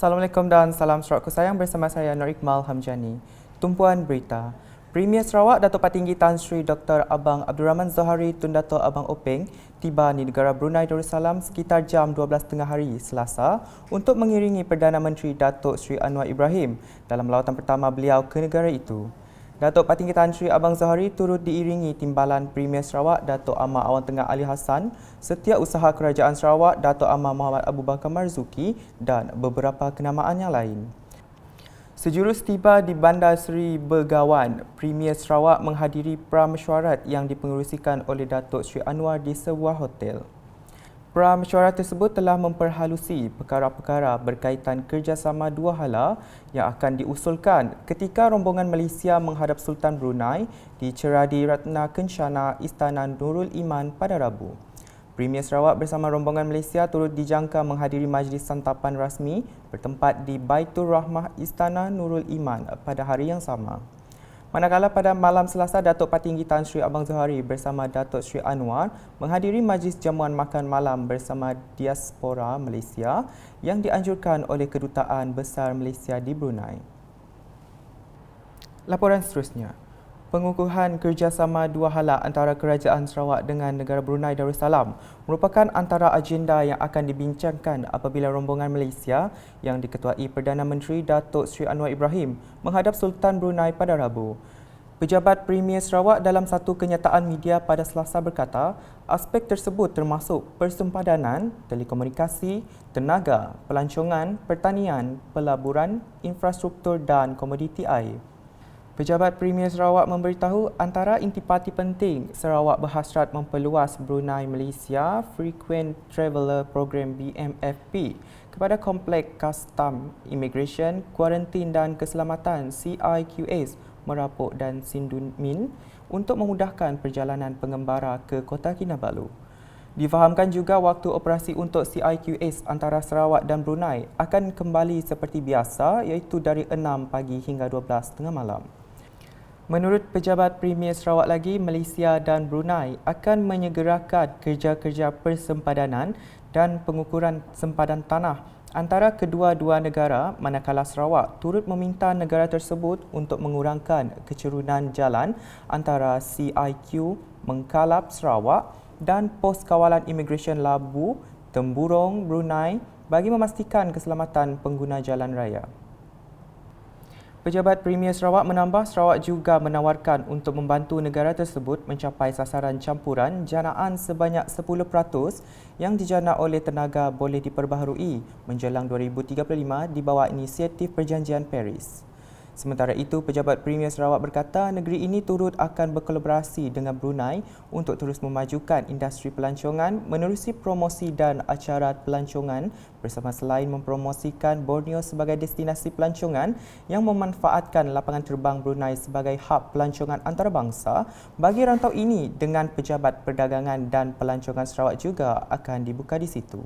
Assalamualaikum dan salam Sarawakku sayang, bersama saya Nur Iqmal Hamjani. Tumpuan berita. Premier Sarawak Datuk Patinggi Tan Sri Dr. Abang Abdul Rahman Zohari Tun Dato' Abang Openg tiba di negara Brunei Darussalam sekitar jam 12 tengah hari Selasa untuk mengiringi Perdana Menteri Datuk Sri Anwar Ibrahim dalam lawatan pertama beliau ke negara itu. Datuk Patinggi Tan Sri Abang Zohari turut diiringi Timbalan Premier Sarawak Datuk Amar Awan Tengah Ali Hassan, Setiausaha Kerajaan Sarawak Datuk Amar Muhammad Abu Bakar Marzuki dan beberapa kenamaan yang lain. Sejurus tiba di Bandar Seri Begawan, Premier Sarawak menghadiri pramesyuarat yang dipengerusikan oleh Datuk Sri Anwar di sebuah hotel. Pramesyuarat tersebut telah memperhalusi perkara-perkara berkaitan kerjasama dua hala yang akan diusulkan ketika rombongan Malaysia menghadap Sultan Brunei di Ceradi Ratna Kencana Istana Nurul Iman pada Rabu. Premier Sarawak bersama rombongan Malaysia turut dijangka menghadiri majlis santapan rasmi bertempat di Baitul Rahmah Istana Nurul Iman pada hari yang sama. Manakala pada malam Selasa, Datuk Patinggi Tan Sri Abang Zohari bersama Datuk Sri Anwar menghadiri majlis jamuan makan malam bersama diaspora Malaysia yang dianjurkan oleh Kedutaan Besar Malaysia di Brunei. Laporan seterusnya. Pengukuhan kerjasama dua hala antara Kerajaan Sarawak dengan negara Brunei Darussalam merupakan antara agenda yang akan dibincangkan apabila rombongan Malaysia yang diketuai Perdana Menteri Datuk Sri Anwar Ibrahim menghadap Sultan Brunei pada Rabu. Pejabat Premier Sarawak dalam satu kenyataan media pada Selasa berkata, aspek tersebut termasuk persempadanan, telekomunikasi, tenaga, pelancongan, pertanian, pelaburan, infrastruktur dan komoditi air. Pejabat Premier Sarawak memberitahu antara intipati penting Sarawak berhasrat memperluas Brunei Malaysia Frequent Traveller Program BMFP kepada Kompleks Kastam, Immigration, Kuarantin dan Keselamatan CIQS, Merapuk dan Sindumin untuk memudahkan perjalanan pengembara ke Kota Kinabalu. Difahamkan juga waktu operasi untuk CIQS antara Sarawak dan Brunei akan kembali seperti biasa iaitu dari 6 pagi hingga 12 tengah malam. Menurut Pejabat Premier Sarawak lagi, Malaysia dan Brunei akan menyegerakan kerja-kerja persempadanan dan pengukuran sempadan tanah antara kedua-dua negara manakala Sarawak turut meminta negara tersebut untuk mengurangkan kecerunan jalan antara CIQ Mengkalap Sarawak dan Pos Kawalan Imigresen Labu, Temburong, Brunei bagi memastikan keselamatan pengguna jalan raya. Pejabat Premier Sarawak menambah Sarawak juga menawarkan untuk membantu negara tersebut mencapai sasaran campuran janaan sebanyak 10% yang dijana oleh tenaga boleh diperbaharui menjelang 2035 di bawah inisiatif Perjanjian Paris. Sementara itu, Pejabat Premier Sarawak berkata negeri ini turut akan berkolaborasi dengan Brunei untuk terus memajukan industri pelancongan menerusi promosi dan acara pelancongan bersama selain mempromosikan Borneo sebagai destinasi pelancongan yang memanfaatkan lapangan terbang Brunei sebagai hub pelancongan antarabangsa bagi rantau ini dengan Pejabat Perdagangan dan Pelancongan Sarawak juga akan dibuka di situ.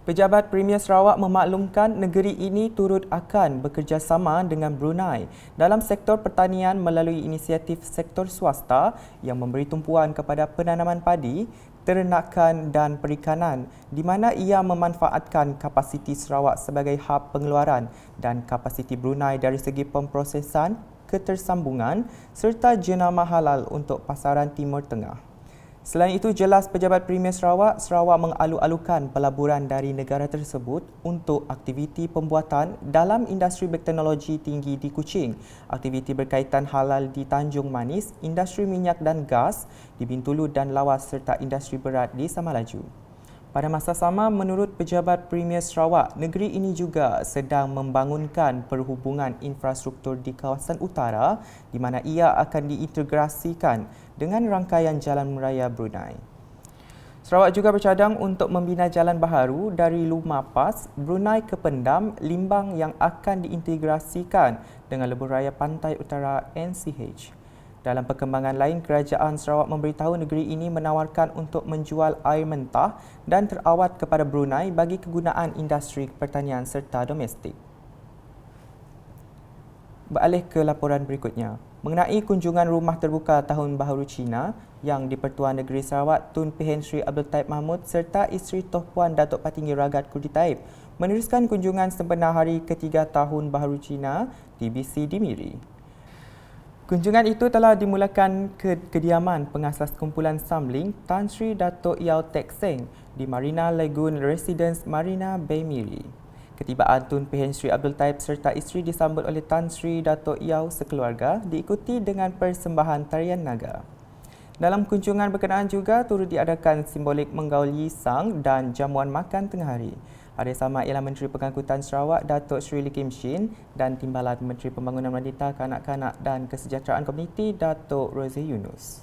Pejabat Premier Sarawak memaklumkan negeri ini turut akan bekerjasama dengan Brunei dalam sektor pertanian melalui inisiatif sektor swasta yang memberi tumpuan kepada penanaman padi, ternakan dan perikanan di mana ia memanfaatkan kapasiti Sarawak sebagai hub pengeluaran dan kapasiti Brunei dari segi pemprosesan, ketersambungan serta jenama halal untuk pasaran Timur Tengah. Selain itu, jelas Pejabat Premier Sarawak mengalu-alukan pelaburan dari negara tersebut untuk aktiviti pembuatan dalam industri berteknologi tinggi di Kuching, aktiviti berkaitan halal di Tanjung Manis, industri minyak dan gas di Bintulu dan Lawas serta industri berat di Samalaju. Pada masa sama, menurut Pejabat Premier Sarawak, negeri ini juga sedang membangunkan perhubungan infrastruktur di kawasan utara di mana ia akan diintegrasikan dengan rangkaian jalan raya Brunei. Sarawak juga bercadang untuk membina jalan baharu dari Luma Pass, Brunei ke Pendam, Limbang yang akan diintegrasikan dengan lebuh raya pantai utara NCH. Dalam perkembangan lain, Kerajaan Sarawak memberitahu negeri ini menawarkan untuk menjual air mentah dan terawat kepada Brunei bagi kegunaan industri pertanian serta domestik. Beralih ke laporan berikutnya. Mengenai kunjungan rumah terbuka Tahun Baharu Cina yang di-Pertuan Negeri Sarawak Tun Pehen Sri Abdul Taib Mahmud serta isteri Toh Puan Datuk Patinggi Ragat Kurdi Taib meneruskan kunjungan sempena hari ketiga Tahun Baharu Cina TBC di Miri. Kunjungan itu telah dimulakan ke kediaman pengasas kumpulan Samling Tan Sri Dato' Yau Tek Seng di Marina Lagoon Residence Marina Bay Miri. Ketibaan Tun Pehen Sri Abdul Taib serta isteri disambut oleh Tan Sri Dato' Yau sekeluarga diikuti dengan persembahan tarian naga. Dalam kunjungan berkenaan juga turut diadakan simbolik menggaul Yi Sang dan jamuan makan tengah hari. Ada sama ialah Menteri Pengangkutan Sarawak Datuk Seri Lee Kim Shin dan Timbalan Menteri Pembangunan Wanita, Kanak-kanak dan Kesejahteraan Komuniti Datuk Rozi Yunus.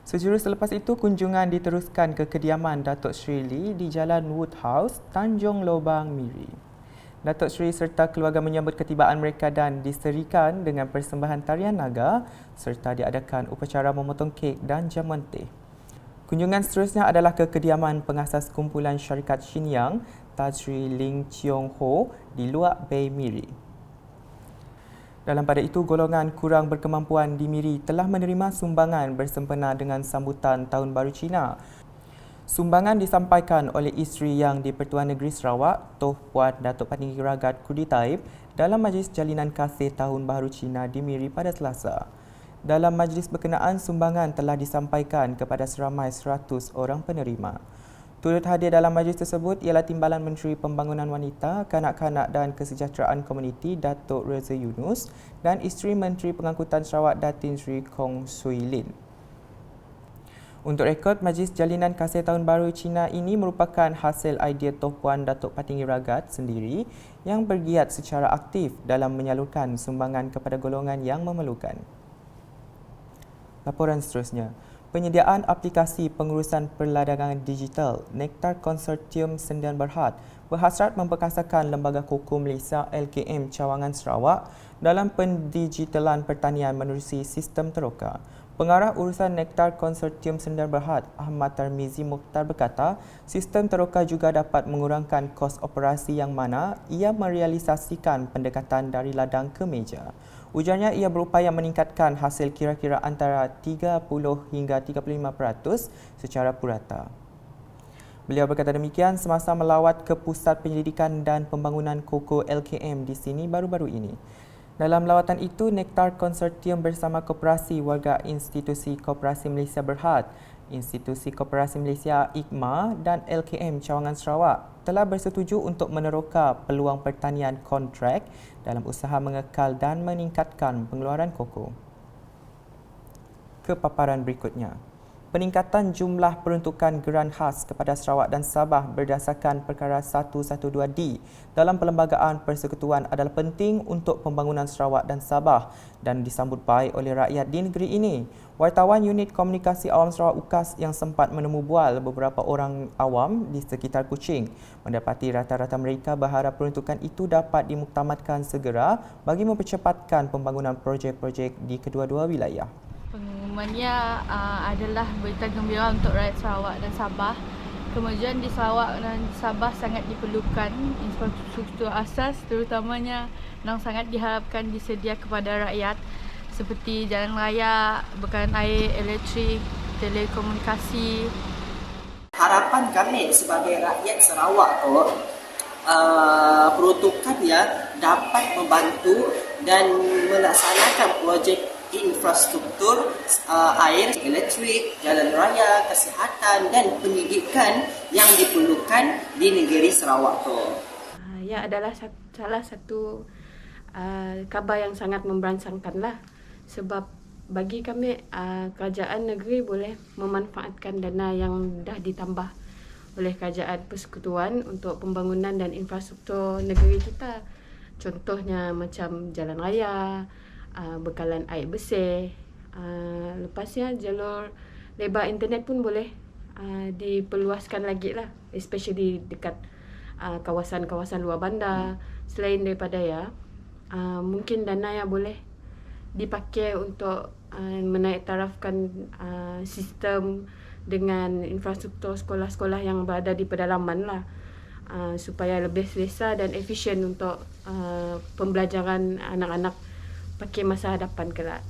Sejurus selepas itu, kunjungan diteruskan ke kediaman Datuk Seri Lee di Jalan Woodhouse, Tanjung Lobang, Miri. Datuk Seri serta keluarga menyambut ketibaan mereka dan diserikan dengan persembahan tarian naga serta diadakan upacara memotong kek dan jamuan teh. Kunjungan seterusnya adalah ke kediaman pengasas kumpulan syarikat Shinyang, Tan Sri Ling Cheong Ho di Luak Bay, Miri. Dalam pada itu, golongan kurang berkemampuan di Miri telah menerima sumbangan bersempena dengan sambutan Tahun Baru Cina. Sumbangan disampaikan oleh isteri Yang di-Pertuan Negeri Sarawak, Toh Puan Datuk Patinggi Ragat Kudi Taib dalam Majlis Jalinan Kasih Tahun Baharu Cina di Miri pada Selasa. Dalam majlis berkenaan, sumbangan telah disampaikan kepada seramai 100 orang penerima. Turut hadir dalam majlis tersebut ialah Timbalan Menteri Pembangunan Wanita, Kanak-kanak dan Kesejahteraan Komuniti Datuk Rozi Yunus dan isteri Menteri Pengangkutan Sarawak Datin Sri Kong Sui Lin. Untuk rekod, Majlis Jalinan Kasih Tahun Baru Cina ini merupakan hasil idea Toh Puan Datuk Patinggi Ragat sendiri yang bergiat secara aktif dalam menyalurkan sumbangan kepada golongan yang memerlukan. Laporan seterusnya, penyediaan aplikasi pengurusan perladangan digital Nektar Konsortium Sdn Bhd berhasrat memperkasakan Lembaga Koko Malaysia LKM Cawangan Sarawak dalam pendigitalan pertanian menerusi sistem teroka. Pengarah urusan Nektar Konsortium Sdn Bhd Ahmad Tarmizi Mukhtar berkata, sistem teroka juga dapat mengurangkan kos operasi yang mana ia merealisasikan pendekatan dari ladang ke meja. Ujarnya ia berupaya meningkatkan hasil kira-kira antara 30 hingga 35% secara purata. Beliau berkata demikian semasa melawat ke Pusat Penyelidikan dan Pembangunan Koko LKM di sini baru-baru ini. Dalam lawatan itu, Nektar Konsortium bersama Koperasi Warga Institusi Koperasi Malaysia Berhad, Institusi Koperasi Malaysia IKMA dan LKM Cawangan Sarawak telah bersetuju untuk meneroka peluang pertanian kontrak dalam usaha mengekal dan meningkatkan pengeluaran koko. Ke paparan berikutnya. Peningkatan jumlah peruntukan geran khas kepada Sarawak dan Sabah berdasarkan Perkara 112D dalam Perlembagaan Persekutuan adalah penting untuk pembangunan Sarawak dan Sabah dan disambut baik oleh rakyat di negeri ini. Wartawan Unit Komunikasi Awam Sarawak UKAS yang sempat menemu bual beberapa orang awam di sekitar Kuching mendapati rata-rata mereka berharap peruntukan itu dapat dimuktamadkan segera bagi mempercepatkan pembangunan projek-projek di kedua-dua wilayah. Pengumumannya adalah berita gembira untuk rakyat Sarawak dan Sabah. Kemajuan di Sarawak dan Sabah sangat diperlukan. Infrastruktur asas terutamanya yang sangat diharapkan disedia kepada rakyat seperti jalan raya, bekalan air, elektrik, telekomunikasi. Harapan kami sebagai rakyat Sarawak peruntukannya dapat membantu dan melaksanakan projek infrastruktur air, elektrik, jalan raya, kesihatan dan pendidikan yang diperlukan di negeri Sarawak tu. Ya adalah salah satu khabar yang sangat memberangsangkanlah sebab bagi kami kerajaan negeri boleh memanfaatkan dana yang dah ditambah oleh kerajaan persekutuan untuk pembangunan dan infrastruktur negeri kita. Contohnya macam jalan raya, bekalan air bersih. Lepasnya jalur lebar internet pun boleh diperluaskan lagi lah, especially dekat kawasan-kawasan luar bandar. Selain daripada mungkin dana yang boleh dipakai untuk menaik tarafkan sistem dengan infrastruktur sekolah-sekolah yang berada di pedalaman lah, supaya lebih selesa dan efisien untuk pembelajaran anak-anak pakai masa hadapan kelak.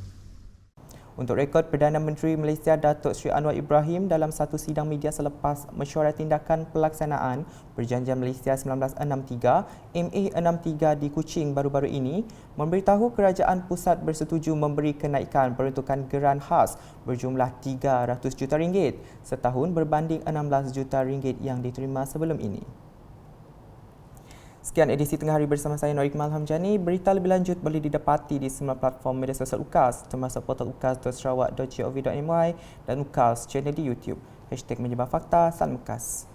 Untuk rekod, Perdana Menteri Malaysia Datuk Seri Anwar Ibrahim dalam satu sidang media selepas mesyuarat tindakan pelaksanaan Perjanjian Malaysia 1963 MA63 di Kuching baru-baru ini memberitahu kerajaan pusat bersetuju memberi kenaikan peruntukan geran khas berjumlah 300 juta ringgit setahun berbanding 16 juta ringgit yang diterima sebelum ini. Sekian edisi Tengah Hari bersama saya Nur Iqmal Hamjani. Berita lebih lanjut boleh didapati di semua platform media sosial UKAS termasuk portal ukas.sarawak.gov.my dan UKAS channel di YouTube. #Menyebar Fakta, Salam UKAS.